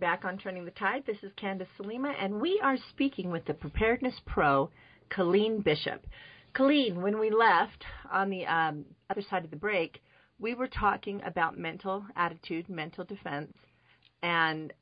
back on Turning the Tide. This is Candace, Salima, and we are speaking with the Preparedness Pro, Kellene Bishop. Kellene, when we left on the other side of the break, we were talking about mental attitude, mental defense. And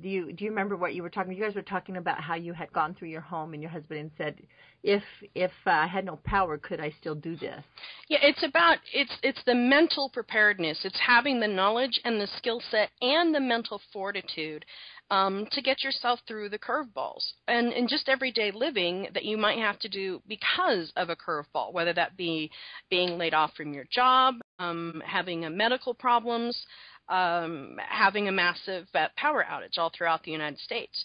do you remember what you were talking about? You guys were talking about how you had gone through your home and your husband had said, if I had no power, could I still do this? Yeah, it's the mental preparedness. It's having the knowledge and the skill set and the mental fortitude to get yourself through the curveballs and in just everyday living that you might have to do because of a curveball, whether that be being laid off from your job, having medical problems, having a massive power outage all throughout the United States.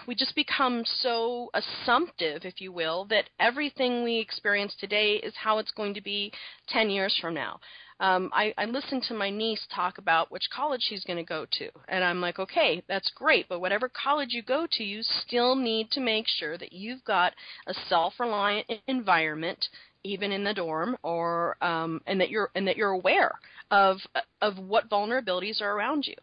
We just become so assumptive, if you will, that everything we experience today is how it's going to be 10 years from now. I listened to my niece talk about which college she's going to go to, and I'm like, okay, that's great, but whatever college you go to, you still need to make sure that you've got a self-reliant environment, even in the dorm, or and that you're aware of what vulnerabilities are around you.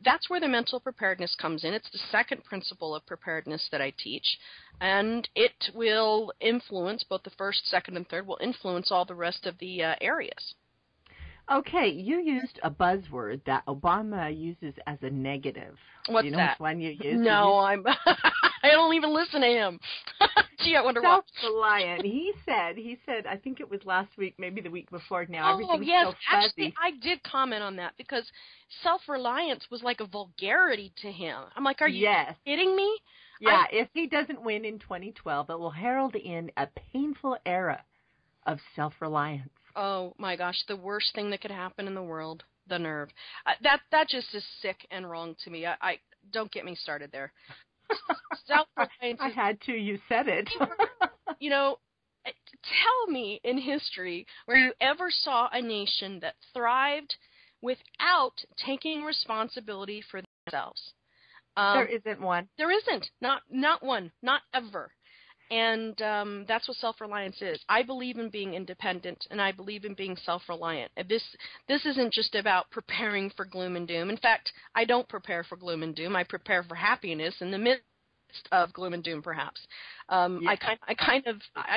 That's where the mental preparedness comes in. It's the second principle of preparedness that I teach, and it will influence both the first, second, and third. Will influence all the rest of the areas. Okay, you used a buzzword that Obama uses as a negative. What's Do you know that? which one you used? No, I don't even listen to him. Gee, I wonder what. Self-reliant. He said, I think it was last week, maybe the week before now. Everything's yes, so fuzzy. actually, I did comment on that because self-reliance was like a vulgarity to him. I'm like, are you kidding me? Yeah, if he doesn't win in 2012, it will herald in a painful era of self-reliance. Oh, my gosh, the worst thing that could happen in the world, the nerve. That just is sick and wrong to me. I don't get me started there. Self-reliance. I had to. You said it. You know, tell me in history where you ever saw a nation that thrived without taking responsibility for themselves. There isn't one. There isn't. Not one. Not ever. And that's what self-reliance is. I believe in being independent, and I believe in being self-reliant. This isn't just about preparing for gloom and doom. In fact, I don't prepare for gloom and doom. I prepare for happiness in the midst of gloom and doom, perhaps. I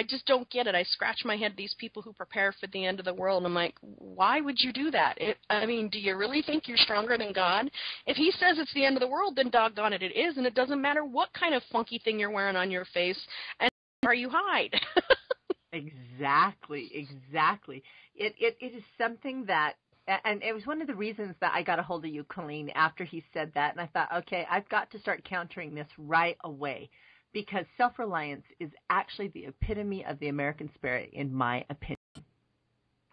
just don't get it. I scratch my head. These people who prepare for the end of the world, and I'm like, why would you do that? Do you really think you're stronger than God? If He says it's the end of the world, then doggone it, it is, and it doesn't matter what kind of funky thing you're wearing on your face and where you hide. Exactly. It is something that. And it was one of the reasons that I got a hold of you, Kellene, after he said that. And I thought, okay, I've got to start countering this right away because self-reliance is actually the epitome of the American spirit, in my opinion.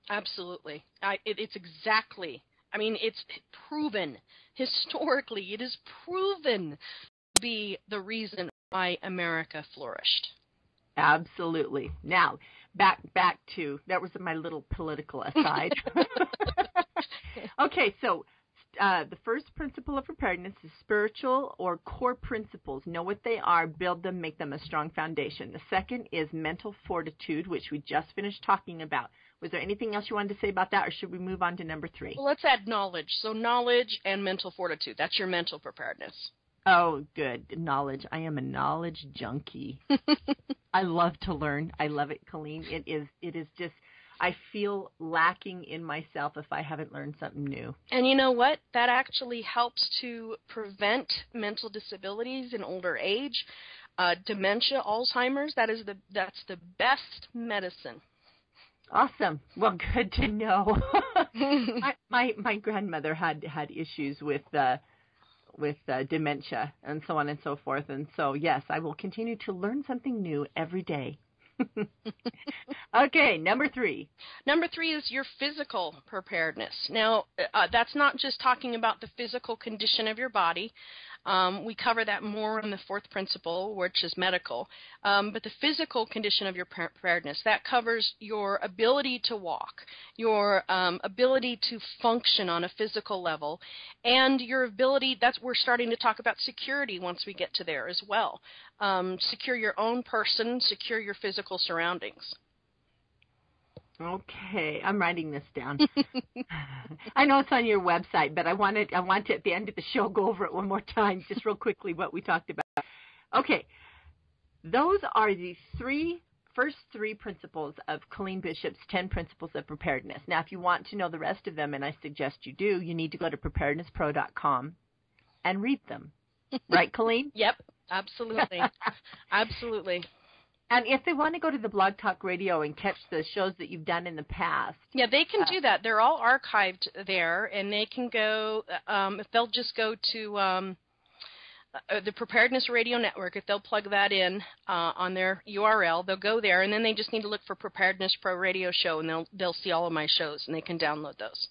Absolutely. It's exactly. It's proven. Historically, it is proven to be the reason why America flourished. Absolutely. Now, back to, that was my little political aside. Okay, so the first principle of preparedness is spiritual or core principles. Know what they are, build them, make them a strong foundation. The second is mental fortitude, which we just finished talking about. Was there anything else you wanted to say about that, or should we move on to number 3? Well, let's add knowledge. So knowledge and mental fortitude. That's your mental preparedness. Oh, good. Knowledge. I am a knowledge junkie. I love to learn. I love it, Kellene. It is just, I feel lacking in myself if I haven't learned something new. And you know what? That actually helps to prevent mental disabilities in older age, dementia, Alzheimer's. That's the best medicine. Awesome. Well, good to know. my grandmother had issues with dementia and so on and so forth. And so, yes, I will continue to learn something new every day. Okay, number 3. Number 3 is your physical preparedness. Now, that's not just talking about the physical condition of your body. We cover that more in the 4th principle, which is medical. But the physical condition of your preparedness, that covers your ability to walk, your ability to function on a physical level, and your ability, we're starting to talk about security once we get to there as well. Secure your own person, secure your physical surroundings. Okay, I'm writing this down. I know it's on your website, but I want to at the end of the show go over it one more time, just real quickly what we talked about. Okay, those are the first three principles of Kellene Bishop's 10 Principles of Preparedness. Now, if you want to know the rest of them, and I suggest you do, you need to go to preparednesspro.com and read them. Right, Kellene? Yep, absolutely. Absolutely. And if they want to go to the Blog Talk Radio and catch the shows that you've done in the past. Yeah, they can do that. They're all archived there, and they can go, if they'll just go to the Preparedness Radio Network, if they'll plug that in on their URL, they'll go there, and then they just need to look for Preparedness Pro Radio Show, and they'll see all of my shows, and they can download those.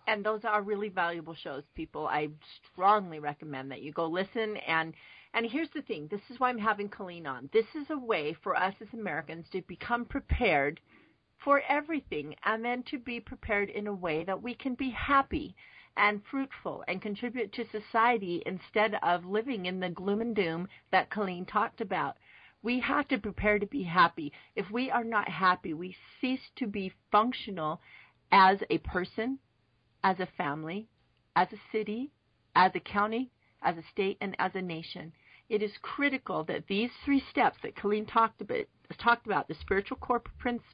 And those are really valuable shows, people. I strongly recommend that you go listen. And here's the thing. This is why I'm having Kellene on. This is a way for us as Americans to become prepared for everything, and then to be prepared in a way that we can be happy and fruitful and contribute to society instead of living in the gloom and doom that Kellene talked about. We have to prepare to be happy. If we are not happy, we cease to be functional as a person, as a family, as a city, as a county, as a state, and as a nation. It is critical that these three steps that Kellene talked about, the spiritual core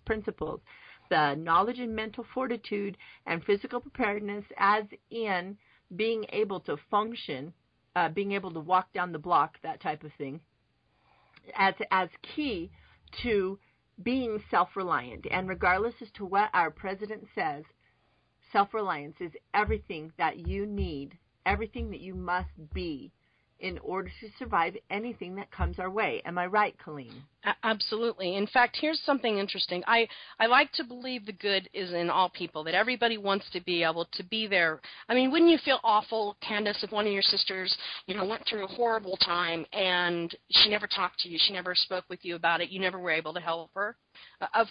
principles, the knowledge and mental fortitude, and physical preparedness, as in being able to function, being able to walk down the block, that type of thing, as key to being self-reliant. And regardless as to what our president says, self-reliance is everything that you need, everything that you must be in order to survive anything that comes our way. Am I right, Kellene? Absolutely. In fact, here's something interesting. I like to believe the good is in all people, that everybody wants to be able to be there. I mean, wouldn't you feel awful, Candace, if one of your sisters, went through a horrible time and she never talked to you, she never spoke with you about it, you never were able to help her? Of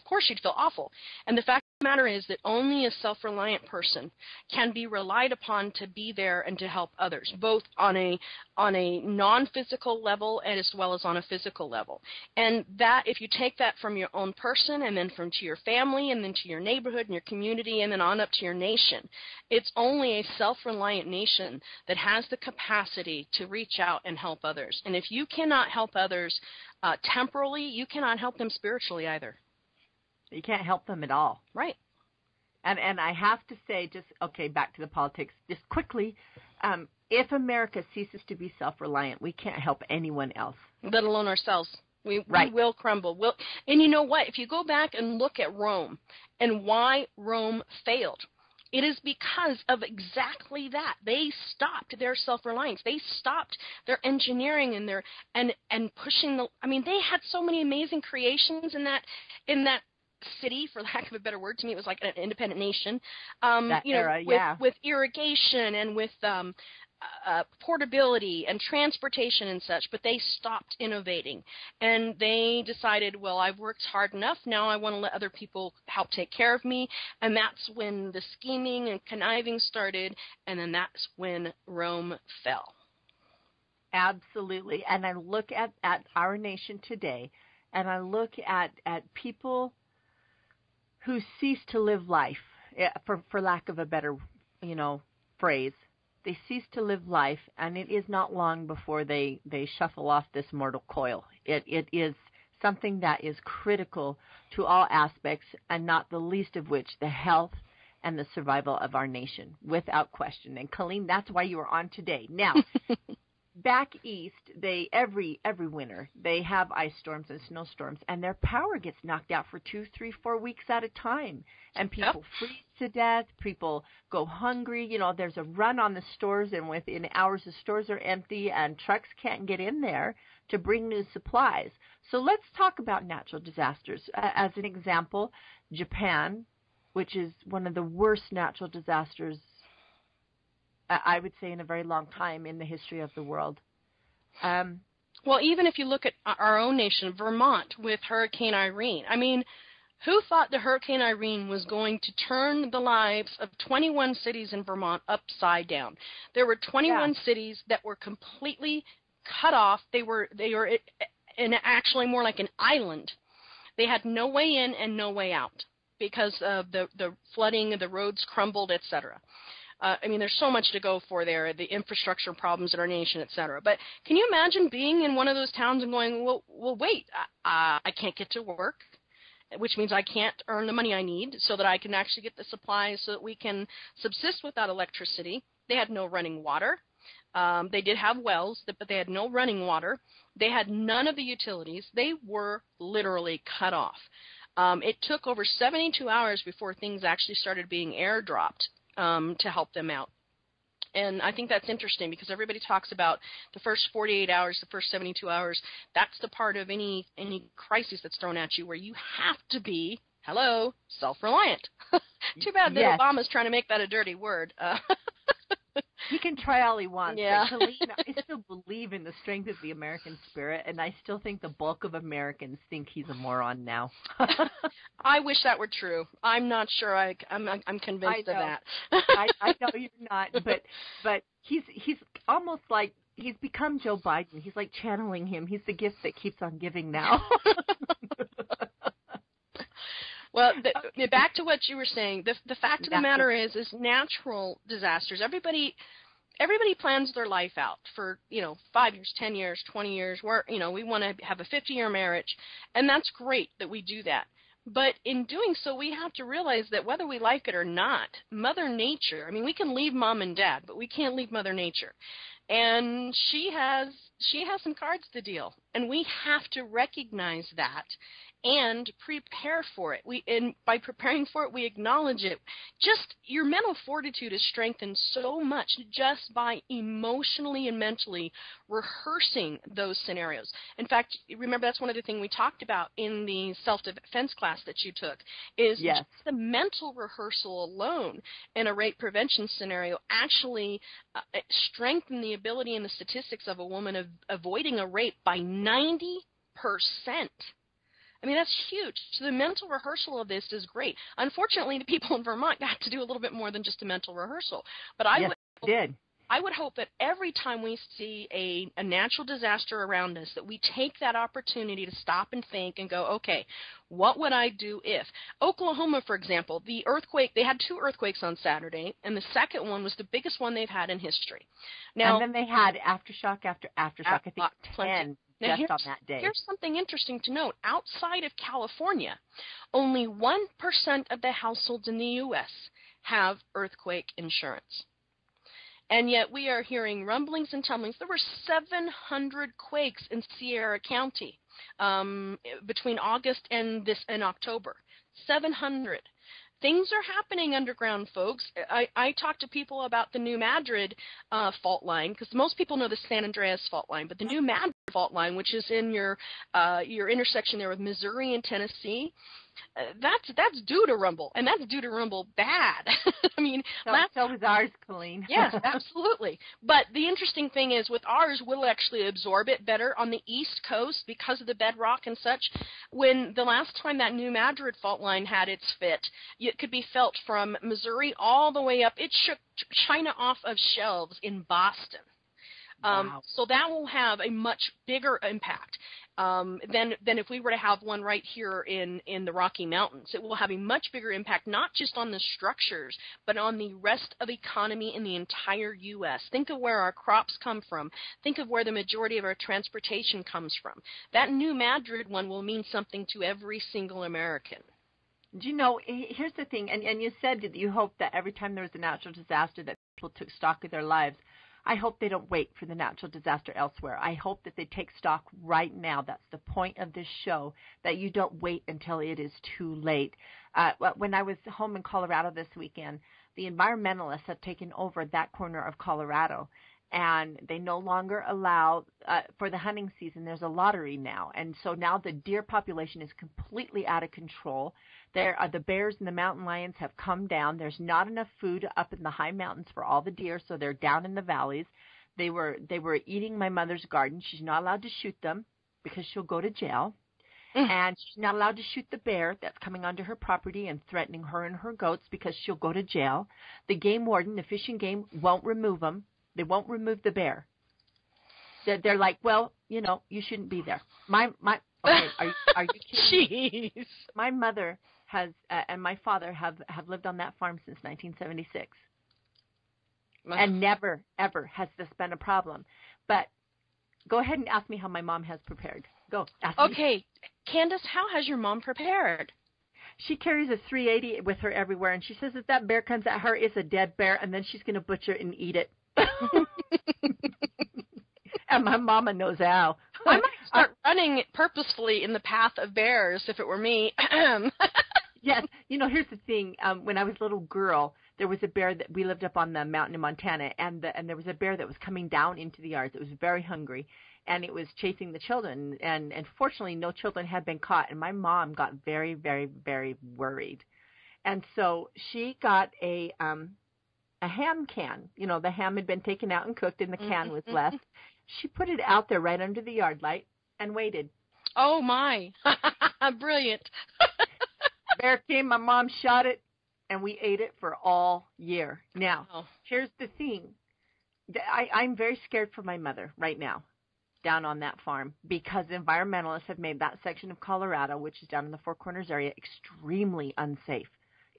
course you'd feel awful. And the fact of the matter is that only a self-reliant person can be relied upon to be there and to help others, both on a non-physical level and as well as on a physical level. And that, if you take that from your own person and then from to your family and then to your neighborhood and your community and then on up to your nation, it's only a self-reliant nation that has the capacity to reach out and help others. And if you cannot help others temporally, you cannot help them spiritually either. You can't help them at all. Right. And I have to say, back to the politics, just quickly, if America ceases to be self-reliant, we can't help anyone else. Let alone ourselves. We will crumble. And you know what? If you go back and look at Rome and why Rome failed, it is because of exactly that. They stopped their self-reliance. They stopped their engineering and their and pushing the. I mean, they had so many amazing creations in that city, for lack of a better word. To me, it was like an independent nation. With irrigation and with portability and transportation and such, but they stopped innovating. And they decided, well, I've worked hard enough, now I want to let other people help take care of me. And that's when the scheming and conniving started, and then that's when Rome fell. Absolutely. And I look at our nation today, and I look at people who cease to live life, for lack of a better, phrase. They cease to live life, and it is not long before they shuffle off this mortal coil. It is something that is critical to all aspects, and not the least of which the health and the survival of our nation, without question. And Kellene, that's why you are on today. Now, back east, every winter they have ice storms and snowstorms, and their power gets knocked out for 2, 3, 4 weeks at a time, and people freeze to death. People go hungry. There's a run on the stores, and within hours the stores are empty, and trucks can't get in there to bring new supplies. So let's talk about natural disasters. As an example, Japan, which is one of the worst natural disasters, I would say, in a very long time in the history of the world. Well, even if you look at our own nation, Vermont, with Hurricane Irene, I mean, who thought the Hurricane Irene was going to turn the lives of 21 cities in Vermont upside down? There were 21 cities that were completely cut off. They were in actually more like an island. They had no way in and no way out. because of the flooding, the roads crumbled, etc. I mean, there's so much to go for there, the infrastructure problems in our nation, et cetera. But can you imagine being in one of those towns and going, well wait, I can't get to work, which means I can't earn the money I need so that I can actually get the supplies so that we can subsist without electricity. They had no running water. They did have wells, but they had no running water. They had none of the utilities. They were literally cut off. It took over 72 hours before things actually started being airdropped to help them out. And I think that's interesting because everybody talks about the first 48 hours, the first 72 hours. That's the part of any crisis that's thrown at you where you have to be, self-reliant. Too bad that Obama's trying to make that a dirty word. He can try all he wants. Yeah. But Kellene, I still believe in the strength of the American spirit, and I still think the bulk of Americans think he's a moron now. I wish that were true. I'm not sure. I'm convinced of that. I know you're not, but he's almost like he's become Joe Biden. He's like channeling him. He's the gift that keeps on giving now. Well, back to what you were saying. The fact of the matter is natural disasters. Everybody plans their life out for 5 years, 10 years, 20 years. We want to have a 50-year marriage, and that's great that we do that. But in doing so, we have to realize that whether we like it or not, Mother Nature. I mean, we can leave Mom and Dad, but we can't leave Mother Nature, and she has some cards to deal, and we have to recognize that and prepare for it. And by preparing for it, we acknowledge it. Just your mental fortitude is strengthened so much just by emotionally and mentally rehearsing those scenarios. In fact, remember that's one of the things we talked about in the self-defense class that you took is just the mental rehearsal alone in a rape prevention scenario actually strengthen the ability and the statistics of a woman of avoiding a rape by 90%. I mean, that's huge. So the mental rehearsal of this is great. Unfortunately, the people in Vermont got to do a little bit more than just a mental rehearsal. But I would hope that every time we see a natural disaster around us, that we take that opportunity to stop and think and go, okay, what would I do if? Oklahoma, for example, the earthquake, they had 2 earthquakes on Saturday, and the second one was the biggest one they've had in history. Now, and then they had aftershock after aftershock, I think 10 just on that day. Here's something interesting to note. Outside of California, only 1% of the households in the U.S. have earthquake insurance. And yet we are hearing rumblings and tumblings. There were 700 quakes in Sierra County between August and October. 700. Things are happening underground, folks. I talk to people about the New Madrid fault line because most people know the San Andreas fault line, but the New Madrid fault line, which is in your intersection there with Missouri and Tennessee, that's due to rumble, and that's due to rumble bad. I mean, so was ours, Kellene. Yes, absolutely. But the interesting thing is, with ours, we'll actually absorb it better on the East Coast because of the bedrock and such. When the last time that New Madrid fault line had its fit, it could be felt from Missouri all the way up. It shook China off of shelves in Boston. Wow. So that will have a much bigger impact than if we were to have one right here in the Rocky Mountains. It will have a much bigger impact, not just on the structures, but on the rest of the economy in the entire U.S. Think of where our crops come from. Think of where the majority of our transportation comes from. That New Madrid one will mean something to every single American. Do you know, here's the thing, and you said that you hope that every time there was a natural disaster that people took stock of their lives. I hope they don't wait for the natural disaster elsewhere. I hope that they take stock right now. That's the point of this show, that you don't wait until it is too late. When I was home in Colorado this weekend, the environmentalists have taken over that corner of Colorado, and they no longer allow, for the hunting season, there's a lottery now. And so now the deer population is completely out of control. The bears and the mountain lions have come down. There's not enough food up in the high mountains for all the deer, so they're down in the valleys. They were eating my mother's garden. She's not allowed to shoot them because she'll go to jail. And she's not allowed to shoot the bear that's coming onto her property and threatening her and her goats because she'll go to jail. The game warden, the Fish and Game, won't remove them. They won't remove the bear. They're like, well, you shouldn't be there. Okay, are you kidding me? Jeez. My mother has and my father have lived on that farm since 1976. And never, ever has this been a problem. But go ahead and ask me how my mom has prepared. Go, ask me. Okay, Candace, how has your mom prepared? She carries a 380 with her everywhere, and she says if that bear comes at her, it's a dead bear, and then she's going to butcher it and eat it. And my mama knows how. I might start running purposefully in the path of bears if it were me. Yes. You know, here's the thing. When I was a little girl, there was a bear that we lived up on the mountain in Montana, and there was a bear that was coming down into the yards. It was very hungry, and it was chasing the children. And fortunately, no children had been caught, and my mom got very, very, very worried. And so she got a ham can. You know, the ham had been taken out and cooked, and the can was left. She put it out there right under the yard light and waited. Oh, my. Brilliant. Bear came, my mom shot it, and we ate it for all year. Now, here's the thing. I'm very scared for my mother right now down on that farm because environmentalists have made that section of Colorado, which is down in the Four Corners area, extremely unsafe.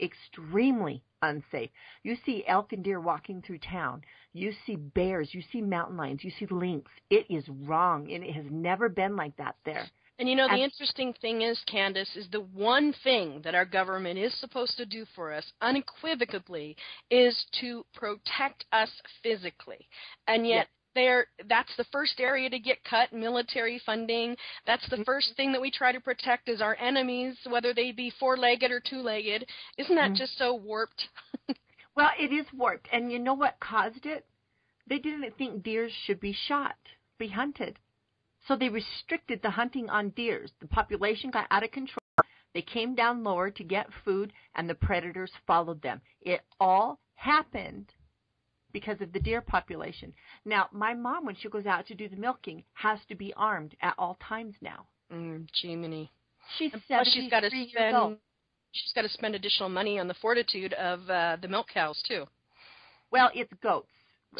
Extremely unsafe. You see elk and deer walking through town. You see bears. You see mountain lions. You see lynx. It is wrong, and it has never been like that there. And you know, the interesting thing is, Candace, is the one thing that our government is supposed to do for us unequivocally is to protect us physically. And yet that's the first area to get cut, military funding. That's the first thing that we try to protect is our enemies, whether they be four-legged or two-legged. Isn't that just so warped? Well, it is warped. And you know what caused it? They didn't think deer should be shot, be hunted. So they restricted the hunting on deers. The population got out of control. They came down lower to get food, and the predators followed them. It all happened because of the deer population. Now, my mom, when she goes out to do the milking, has to be armed at all times now. Jiminy. She's 73 years old. She's got to spend additional money on the fortitude of the milk cows, too. Well, it's goats.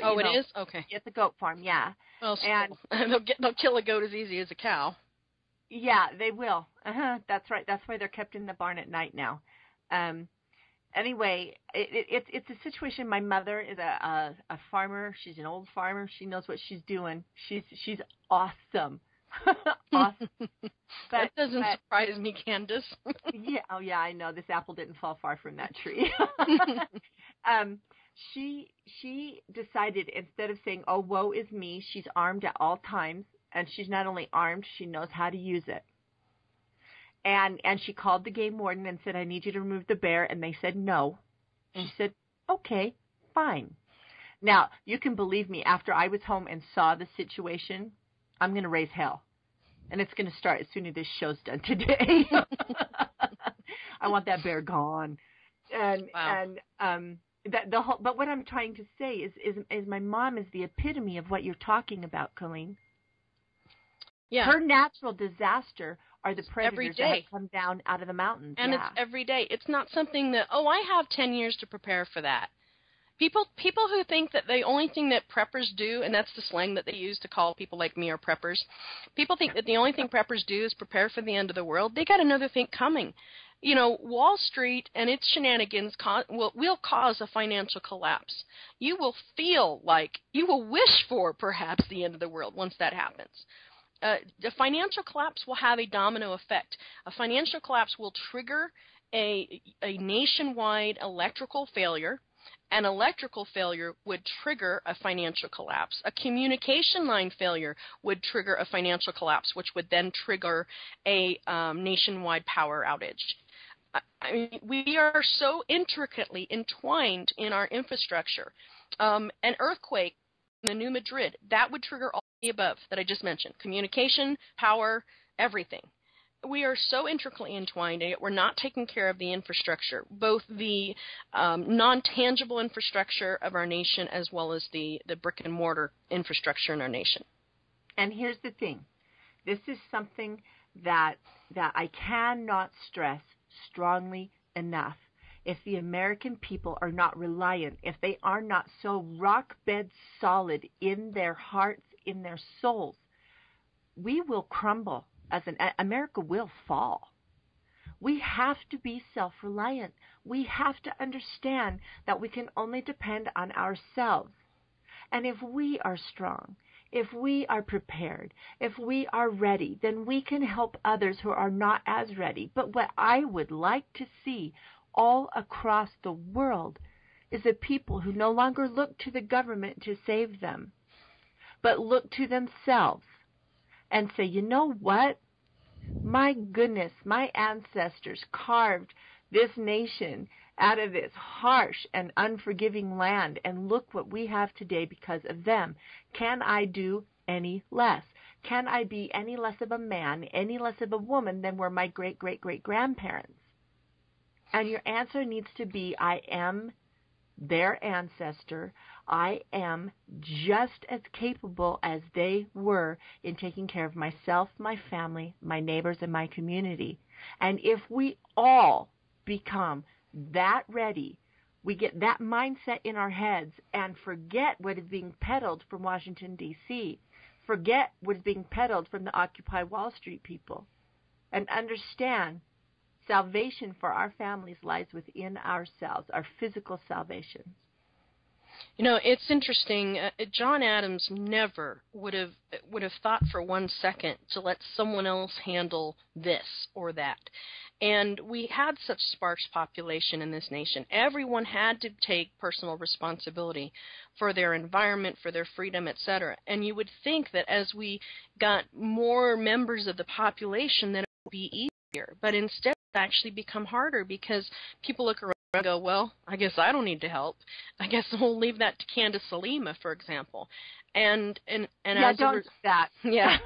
Oh, it is? Okay. It's a goat farm, yeah. Well, and they'll kill a goat as easy as a cow. Yeah, they will. That's right. That's why they're kept in the barn at night now. Anyway, it's a situation. My mother is a farmer. She's an old farmer. She knows what she's doing. She's awesome. Awesome. That doesn't surprise me, Candace. Yeah. Oh, yeah. I know. This apple didn't fall far from that tree. She decided instead of saying, "Oh, woe is me," she's armed at all times, and she's not only armed, she knows how to use it. And she called the game warden and said, "I need you to remove the bear," and they said no. She said, "Okay, fine." Now, you can believe me, after I was home and saw the situation, I'm going to raise hell. And it's going to start as soon as this show's done today. I want that bear gone. But what I'm trying to say is my mom is the epitome of what you're talking about, Kellene. Yeah. Her natural disaster are the predators that have day. come down out of the mountains. And it's every day. It's not something that, I have 10 years to prepare for that. People who think that the only thing that preppers do, and that's the slang that they use to call people like me are preppers, people think that the only thing preppers do is prepare for the end of the world. They got another thing coming. You know, Wall Street and its shenanigans will cause a financial collapse. You will wish for perhaps the end of the world once that happens. The financial collapse will have a domino effect. A financial collapse will trigger a nationwide electrical failure. An electrical failure would trigger a financial collapse. A communication line failure would trigger a financial collapse, which would then trigger a nationwide power outage. I mean, we are so intricately entwined in our infrastructure. An earthquake in the New Madrid, that would trigger all the above that I just mentioned. Communication, power, everything. We are so intricately entwined, and yet we're not taking care of the infrastructure, both the non-tangible infrastructure of our nation as well as the brick-and-mortar infrastructure in our nation. And here's the thing. This is something that I cannot stress strongly enough. If the American people are not reliant, if they are not so rock-bed solid in their hearts, in their souls, we will crumble. America will fall. We have to be self-reliant. We have to understand that we can only depend on ourselves. And if we are strong, if we are prepared, if we are ready, then we can help others who are not as ready. But what I would like to see all across the world is a people who no longer look to the government to save them, but look to themselves and say, you know what? My goodness, my ancestors carved this nation out of this harsh and unforgiving land, and look what we have today because of them. Can I do any less? Can I be any less of a man, any less of a woman than were my great-great-great-grandparents? And your answer needs to be, I am their ancestor. I am just as capable as they were in taking care of myself, my family, my neighbors, and my community. And if we all become that ready, we get that mindset in our heads and forget what is being peddled from Washington, D.C., forget what is being peddled from the Occupy Wall Street people, and understand salvation for our families lies within ourselves, our physical salvation. You know, it's interesting. John Adams never would have thought for 1 second to let someone else handle this or that. And we had such sparse population in this nation. Everyone had to take personal responsibility for their environment, for their freedom, etc. And you would think that as we got more members of the population, that it would be easier. But instead, it's actually become harder because people look around and go, well, I guess I don't need to help. I guess we'll leave that to Candace Salima, for example. And yeah, as don't do that. Yeah.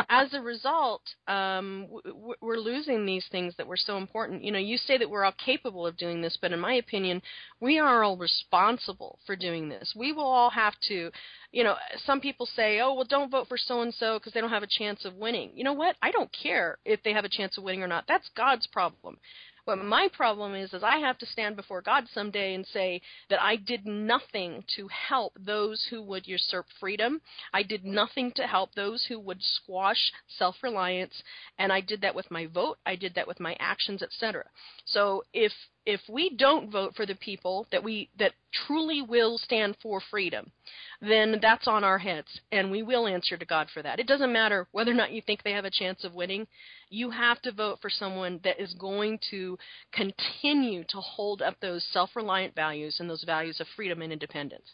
As a result, we're losing these things that were so important. You know, you say that we're all capable of doing this, but in my opinion, we are all responsible for doing this. We will all have to, you know, some people say, oh, well, don't vote for so-and-so because they don't have a chance of winning. You know what? I don't care if they have a chance of winning or not. That's God's problem. What my problem is I have to stand before God someday and say that I did nothing to help those who would usurp freedom. I did nothing to help those who would squash self-reliance, and I did that with my vote. I did that with my actions, etc. So if we don't vote for the people that truly will stand for freedom, then that's on our heads, and we will answer to God for that. It doesn't matter whether or not you think they have a chance of winning. You have to vote for someone that is going to continue to hold up those self-reliant values and those values of freedom and independence.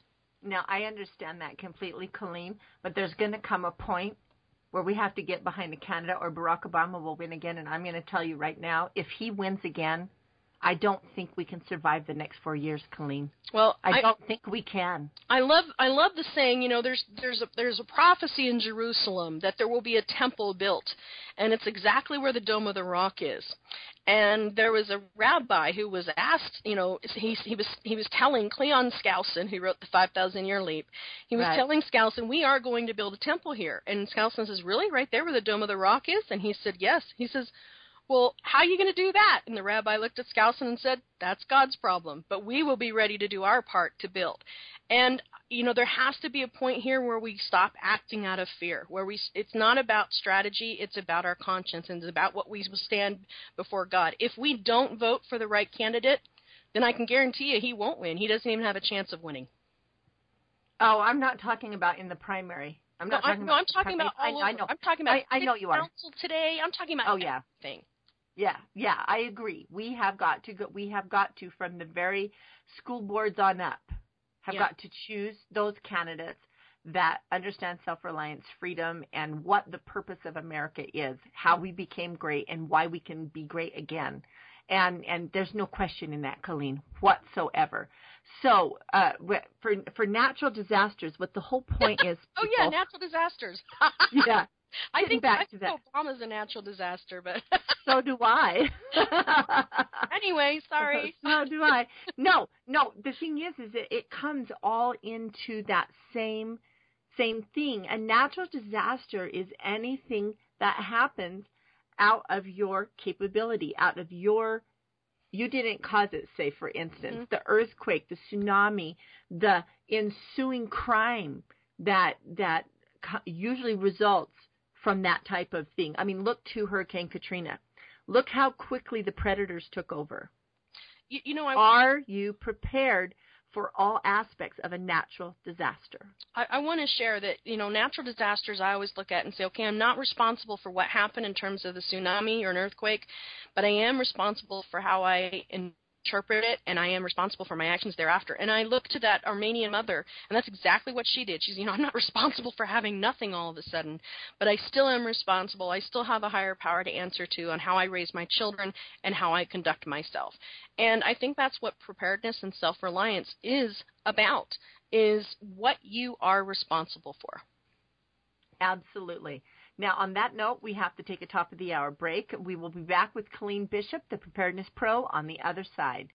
Now, I understand that completely, Kellene, but there's going to come a point where we have to get behind a candidate, or Barack Obama will win again, and I'm going to tell you right now, if he wins again, I don't think we can survive the next 4 years, Kellene. Well, I don't think we can. I love the saying, you know, there's a prophecy in Jerusalem that there will be a temple built, and it's exactly where the Dome of the Rock is. And there was a rabbi who was asked, you know, he was telling Cleon Skousen, who wrote the 5,000-Year Leap, he was telling Skousen, we are going to build a temple here. And Skousen says, really, right there where the Dome of the Rock is? And he said, yes. He says, well, how are you going to do that? And the rabbi looked at Skousen and said, that's God's problem, but we will be ready to do our part to build. And, you know, there has to be a point here where we stop acting out of fear, where it's not about strategy, it's about our conscience, and it's about what we stand before God. If we don't vote for the right candidate, then I can guarantee you he won't win. He doesn't even have a chance of winning. Oh, I'm not talking about in the primary. I'm talking about all over. I know. I'm talking about I know you are. Council today. I'm talking about everything. Yeah, I agree. We have got to, from the very school boards on up, got to choose those candidates that understand self-reliance, freedom, and what the purpose of America is, how we became great, and why we can be great again. And there's no question in that, Kellene, whatsoever. So for natural disasters, what the whole point is. Oh, natural disasters. Yeah. I think Obama's a natural disaster, but so do I. Anyway, sorry. So do I. No. The thing is that it comes all into that same thing. A natural disaster is anything that happens out of your capability, out of you didn't cause it, say, for instance, the earthquake, the tsunami, the ensuing crime that usually results from that type of thing. I mean, look to Hurricane Katrina. Look how quickly the predators took over. Are you prepared for all aspects of a natural disaster? I want to share that, natural disasters I always look at and say, okay, I'm not responsible for what happened in terms of the tsunami or an earthquake, but I am responsible for how I interpret it, and I am responsible for my actions thereafter. And I look to that Armenian mother, and that's exactly what she did. She's, I'm not responsible for having nothing all of a sudden, but I still am responsible. I still have a higher power to answer to on how I raise my children and how I conduct myself. And I think that's what preparedness and self-reliance is about, is what you are responsible for. Absolutely. Now, on that note, we have to take a top-of-the-hour break. We will be back with Kellene Bishop, the Preparedness Pro, on the other side.